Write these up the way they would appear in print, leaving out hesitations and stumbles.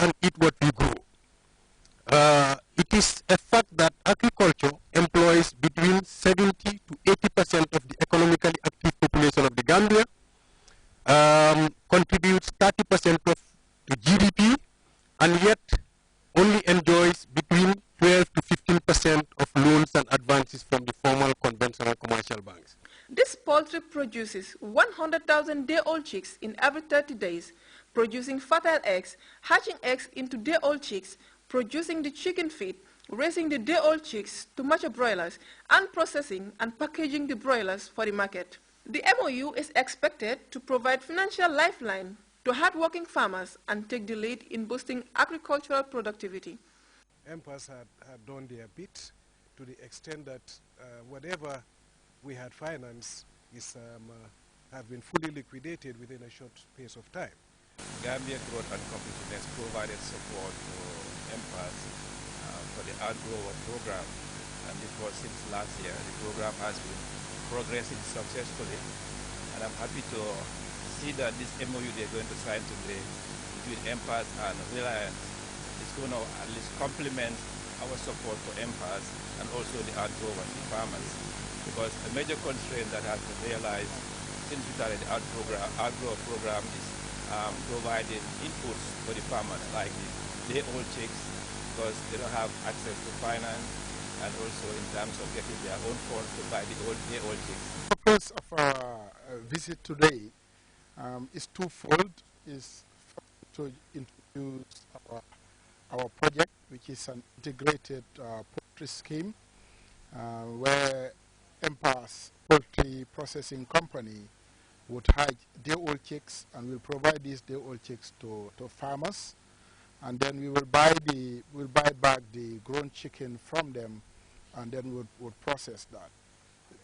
and eat what we grow. It is a fact that agriculture employs between 70 to 80% of the economically active population of the Gambia, contributes 30% of the GDP, and yet only enjoys between 12 to 15% of loans and advances from the formal conventional commercial banks. This poultry produces 100,000 day-old chicks in every 30 days, producing fertile eggs, hatching eggs into day-old chicks, producing the chicken feed, raising the day-old chicks to mature broilers, and processing and packaging the broilers for the market. The MOU is expected to provide financial lifeline to hardworking farmers and take the lead in boosting agricultural productivity. MPAS had done their bit to the extent that whatever we had financed have been fully liquidated within a short space of time. Gambia Growth and Competitiveness provided support to MPAS for the outgrower program, and because since last year the program has been progressing successfully, and I'm happy to see that this MOU they're going to sign today between MPAS and Reliance is going to at least complement our support to MPAS and also the outgrowers, the farmers, because a major constraint that has been realized since we started the outgrower program is providing inputs for the farmers, like the day-old chicks, because they don't have access to finance, and also in terms of getting their own funds to buy the day-old chicks. The purpose of our visit today is twofold. Is to introduce our project, which is an integrated poultry scheme, where MPAS Poultry Processing Company would hatch day-old chicks and will provide these day-old chicks to farmers, and then we will buy back the grown chicken from them, and then would process that.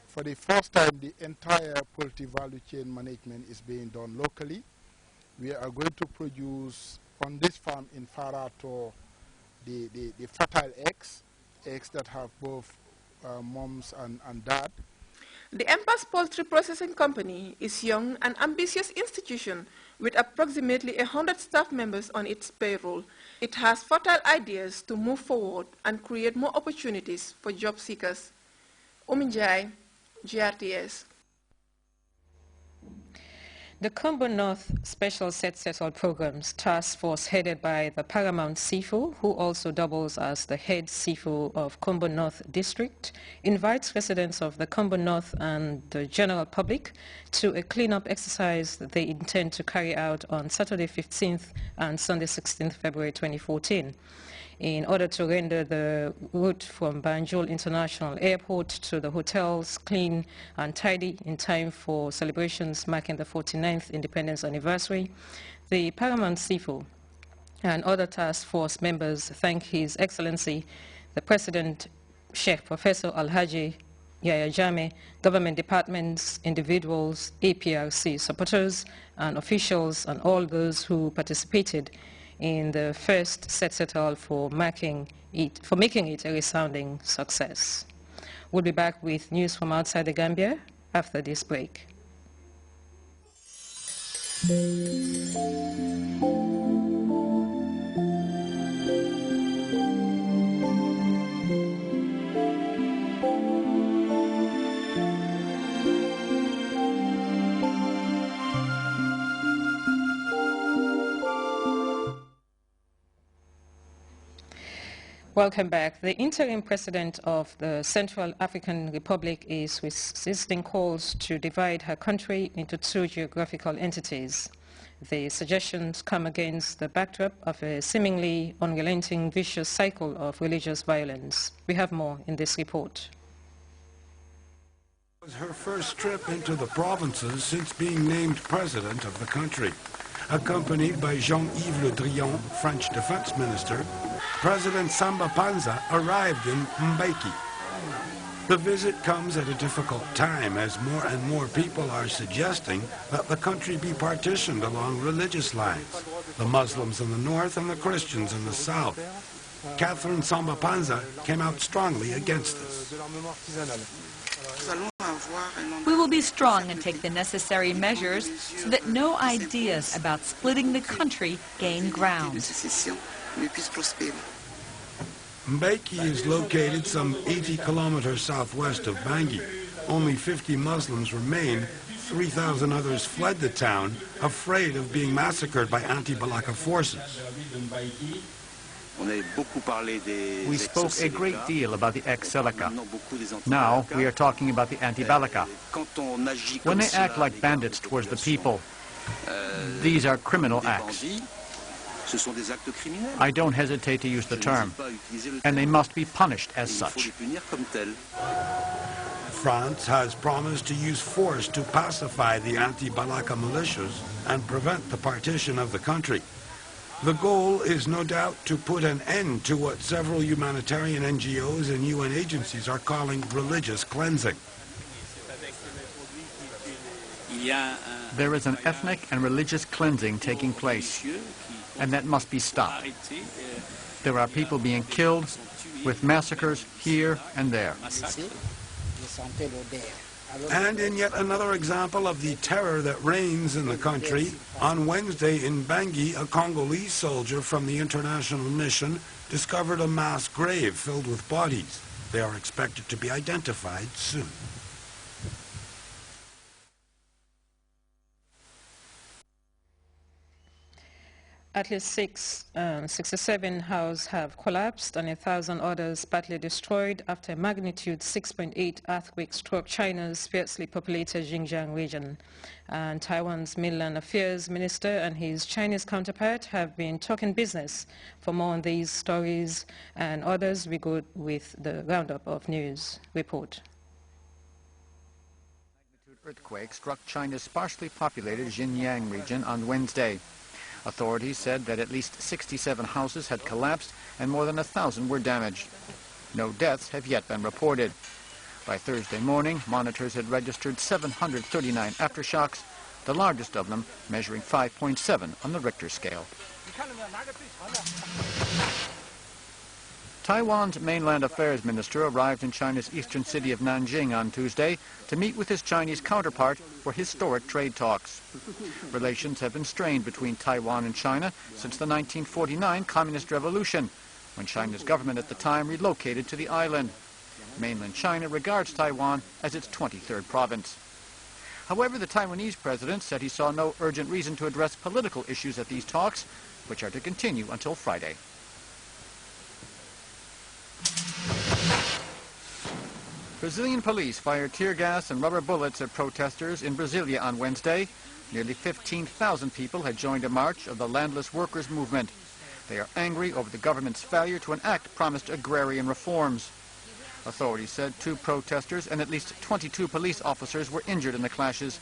For the first time, the entire poultry value chain management is being done locally. We are going to produce on this farm in Farato the fertile eggs that have both moms and dad. The MPAS Poultry Processing Company is a young and ambitious institution with approximately 100 staff members on its payroll. It has fertile ideas to move forward and create more opportunities for job seekers. Uminjai, GRTS. The Combo North Special Settle Programs Task Force, headed by the Paramount CFO, who also doubles as the head CFO of Combo North District, invites residents of the Combo North and the general public to a cleanup exercise that they intend to carry out on Saturday 15th and Sunday 16th February 2014. In order to render the route from Banjul International Airport to the hotels clean and tidy in time for celebrations marking the 49th Independence Anniversary, the Paramount CFO and other task force members thank His Excellency, the President, Sheikh Professor Alhaji Yaya Jammeh, government departments, individuals, APRC supporters and officials, and all those who participated in the first settle for making it a resounding success. We'll be back with news from outside the Gambia after this break. Welcome back. The interim president of the Central African Republic is resisting calls to divide her country into two geographical entities. The suggestions come against the backdrop of a seemingly unrelenting vicious cycle of religious violence. We have more in this report. It was her first trip into the provinces since being named president of the country. Accompanied by Jean-Yves Le Drian, French defense minister, President Samba Panza arrived in Mbaiki. The visit comes at a difficult time as more and more people are suggesting that the country be partitioned along religious lines, the Muslims in the north and the Christians in the south. Catherine Samba Panza came out strongly against this. We will be strong and take the necessary measures so that no ideas about splitting the country gain ground. Mbeki is located some 80 kilometers southwest of Bangui. Only 50 Muslims remain. 3,000 others fled the town, afraid of being massacred by anti-Balaka forces. We spoke a great deal about the ex-Seleka. Now we are talking about the anti-Balaka. When they act like bandits towards the people, these are criminal acts. I don't hesitate to use the term, and they must be punished as such. France has promised to use force to pacify the anti-Balaka militias and prevent the partition of the country. The goal is no doubt to put an end to what several humanitarian NGOs and UN agencies are calling religious cleansing. There is an ethnic and religious cleansing taking place, and that must be stopped. There are people being killed, with massacres here and there. And in yet another example of the terror that reigns in the country, on Wednesday in Bangui, a Congolese soldier from the international mission discovered a mass grave filled with bodies. They are expected to be identified soon. At least 67 houses have collapsed and 1,000 others badly destroyed after a magnitude 6.8 earthquake struck China's sparsely populated Xinjiang region. And Taiwan's Mainland Affairs Minister and his Chinese counterpart have been talking business. For more on these stories and others, we go with the roundup of news report. Earthquake struck China's sparsely populated Xinjiang region on Wednesday. Authorities said that at least 67 houses had collapsed and more than 1,000 were damaged. No deaths have yet been reported. By Thursday morning, monitors had registered 739 aftershocks, the largest of them measuring 5.7 on the Richter scale. Taiwan's Mainland Affairs Minister arrived in China's eastern city of Nanjing on Tuesday to meet with his Chinese counterpart for historic trade talks. Relations have been strained between Taiwan and China since the 1949 Communist Revolution, when China's government at the time relocated to the island. Mainland China regards Taiwan as its 23rd province. However, the Taiwanese president said he saw no urgent reason to address political issues at these talks, which are to continue until Friday. Brazilian police fired tear gas and rubber bullets at protesters in Brasilia on Wednesday. Nearly 15,000 people had joined a march of the landless workers movement. They are angry over the government's failure to enact promised agrarian reforms. Authorities said 2 protesters and at least 22 police officers were injured in the clashes.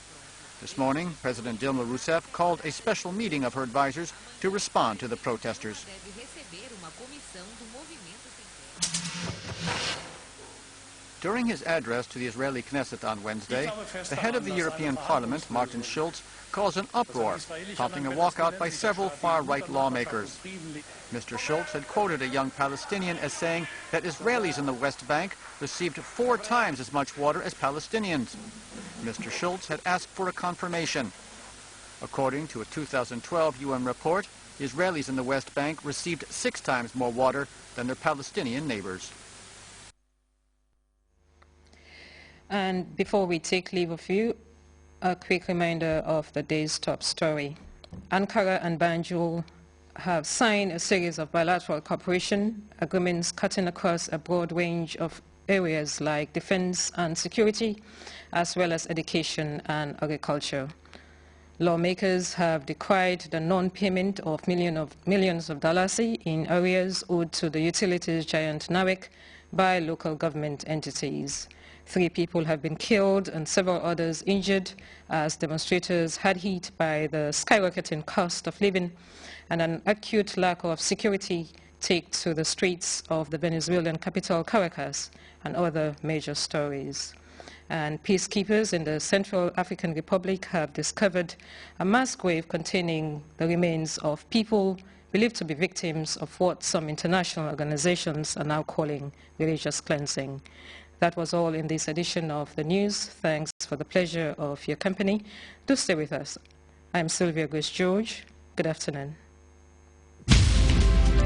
This morning, President Dilma Rousseff called a special meeting of her advisors to respond to the protesters. During his address to the Israeli Knesset on Wednesday, the head of the European Parliament, Martin Schulz, caused an uproar, prompting a walkout by several far-right lawmakers. Mr. Schulz had quoted a young Palestinian as saying that Israelis in the West Bank received 4 times as much water as Palestinians. Mr. Schulz had asked for a confirmation. According to a 2012 UN report, Israelis in the West Bank received 6 times more water than their Palestinian neighbors. And before we take leave of you, a quick reminder of the day's top story. Ankara and Banjul have signed a series of bilateral cooperation agreements cutting across a broad range of areas like defense and security, as well as education and agriculture. Lawmakers have decried the non-payment of millions of dollars in areas owed to the utilities giant NAWEC by local government entities. 3 people have been killed and several others injured as demonstrators had hit by the skyrocketing cost of living and an acute lack of security take to the streets of the Venezuelan capital Caracas and other major stories. And peacekeepers in the Central African Republic have discovered a mass grave containing the remains of people believed to be victims of what some international organizations are now calling religious cleansing. That was all in this edition of the news. Thanks for the pleasure of your company. Do stay with us. I'm Sylvia Grace George. Good afternoon.